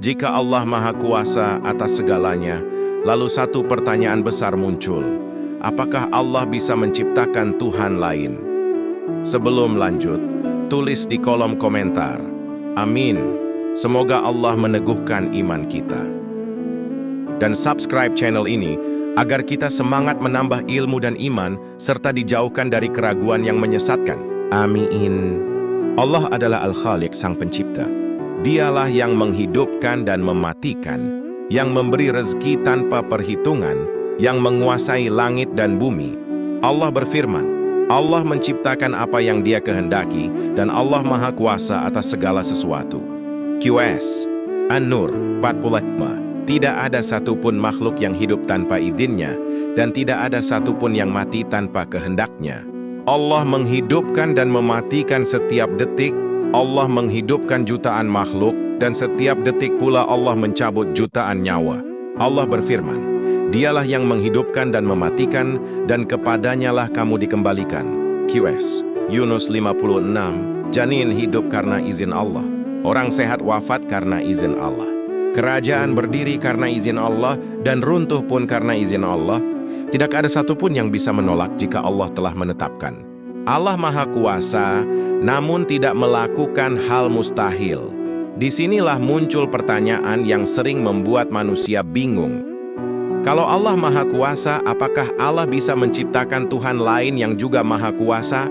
Jika Allah Maha Kuasa atas segalanya, lalu satu pertanyaan besar muncul. Apakah Allah bisa menciptakan Tuhan lain? Sebelum lanjut, tulis di kolom komentar. Amin. Semoga Allah meneguhkan iman kita. Dan subscribe channel ini agar kita semangat menambah ilmu dan iman serta dijauhkan dari keraguan yang menyesatkan. Amin. Allah adalah Al-Khaliq, Sang Pencipta. Dialah yang menghidupkan dan mematikan, yang memberi rezeki tanpa perhitungan, yang menguasai langit dan bumi. Allah berfirman, Allah menciptakan apa yang Dia kehendaki, dan Allah Maha Kuasa atas segala sesuatu. QS An-Nur 45. Tidak ada satupun makhluk yang hidup tanpa izinnya, dan tidak ada satupun yang mati tanpa kehendaknya. Allah menghidupkan dan mematikan setiap detik. Allah menghidupkan jutaan makhluk, dan setiap detik pula Allah mencabut jutaan nyawa. Allah berfirman, Dialah yang menghidupkan dan mematikan, dan kepadanyalah kamu dikembalikan. QS Yunus 56. Janin hidup karena izin Allah. Orang sehat wafat karena izin Allah. Kerajaan berdiri karena izin Allah, dan runtuh pun karena izin Allah. Tidak ada satupun yang bisa menolak jika Allah telah menetapkan. Allah Maha Kuasa, namun tidak melakukan hal mustahil. Disinilah muncul pertanyaan yang sering membuat manusia bingung. Kalau Allah Maha Kuasa, apakah Allah bisa menciptakan Tuhan lain yang juga Maha Kuasa?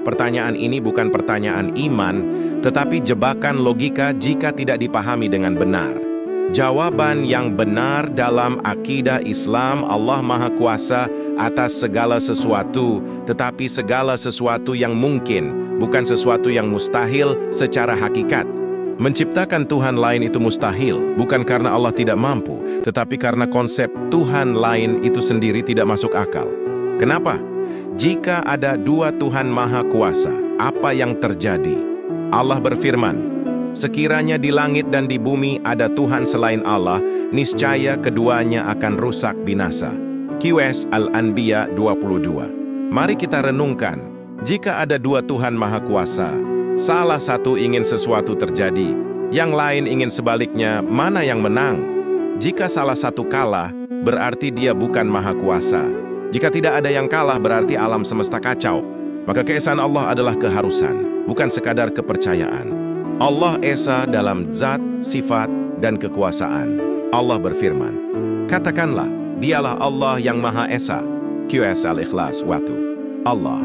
Pertanyaan ini bukan pertanyaan iman, tetapi jebakan logika jika tidak dipahami dengan benar. Jawaban yang benar dalam akidah Islam, Allah Maha Kuasa atas segala sesuatu, tetapi segala sesuatu yang mungkin, bukan sesuatu yang mustahil secara hakikat. Menciptakan Tuhan lain itu mustahil, bukan karena Allah tidak mampu, tetapi karena konsep Tuhan lain itu sendiri tidak masuk akal. Kenapa? Jika ada dua Tuhan Maha Kuasa, apa yang terjadi? Allah berfirman, sekiranya di langit dan di bumi ada Tuhan selain Allah, niscaya keduanya akan rusak binasa. QS Al-Anbiya 22. Mari kita renungkan, jika ada dua Tuhan Maha Kuasa, salah satu ingin sesuatu terjadi, yang lain ingin sebaliknya, mana yang menang? Jika salah satu kalah, berarti dia bukan Maha Kuasa. Jika tidak ada yang kalah, berarti alam semesta kacau. Maka keesaan Allah adalah keharusan, bukan sekadar kepercayaan. Allah Esa dalam zat, sifat, dan kekuasaan. Allah berfirman, katakanlah, Dialah Allah yang Maha Esa. QS Al-Ikhlas 1. Allah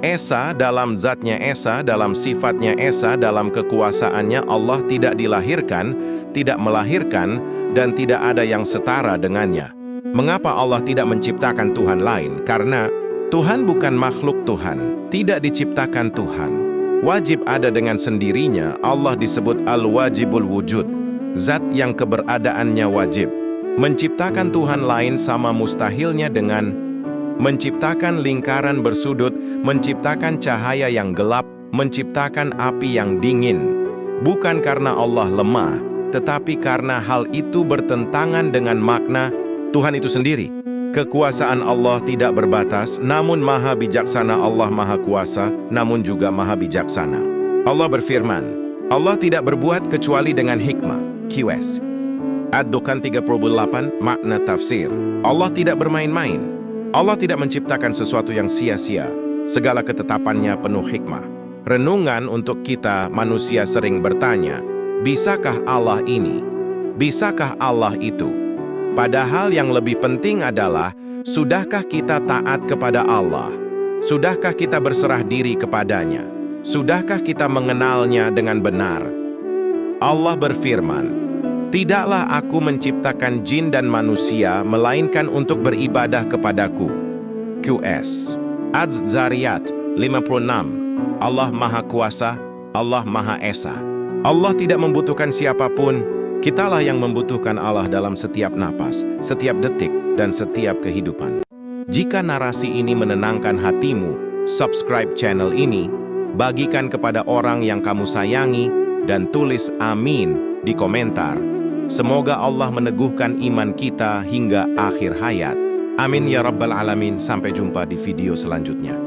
Esa dalam zatnya Esa, dalam sifatnya Esa, dalam kekuasaannya Allah tidak dilahirkan, tidak melahirkan, dan tidak ada yang setara dengannya. Mengapa Allah tidak menciptakan Tuhan lain? Karena Tuhan bukan makhluk Tuhan, tidak diciptakan Tuhan. Wajib ada dengan sendirinya. Allah disebut Al-Wajibul Wujud, zat yang keberadaannya wajib. Menciptakan Tuhan lain sama mustahilnya dengan menciptakan lingkaran bersudut, menciptakan cahaya yang gelap, menciptakan api yang dingin. Bukan karena Allah lemah, tetapi karena hal itu bertentangan dengan makna Tuhan itu sendiri. Kekuasaan Allah tidak berbatas, namun Maha Bijaksana. Allah Maha Kuasa, namun juga Maha Bijaksana. Allah berfirman, Allah tidak berbuat kecuali dengan hikmah. QS Ad-Dukhan 38. Makna tafsir. Allah tidak bermain-main. Allah tidak menciptakan sesuatu yang sia-sia. Segala ketetapannya penuh hikmah. Renungan untuk kita manusia sering bertanya, bisakah Allah ini? Bisakah Allah itu? Padahal yang lebih penting adalah, sudahkah kita taat kepada Allah? Sudahkah kita berserah diri kepadanya? Sudahkah kita mengenalnya dengan benar? Allah berfirman, tidaklah aku menciptakan jin dan manusia, melainkan untuk beribadah kepadaku. QS Az-Zariyat 56. Allah Maha Kuasa, Allah Maha Esa. Allah tidak membutuhkan siapapun. Kitalah yang membutuhkan Allah dalam setiap napas, setiap detik, dan setiap kehidupan. Jika narasi ini menenangkan hatimu, subscribe channel ini, bagikan kepada orang yang kamu sayangi, dan tulis amin di komentar. Semoga Allah meneguhkan iman kita hingga akhir hayat. Amin ya Rabbal Alamin. Sampai jumpa di video selanjutnya.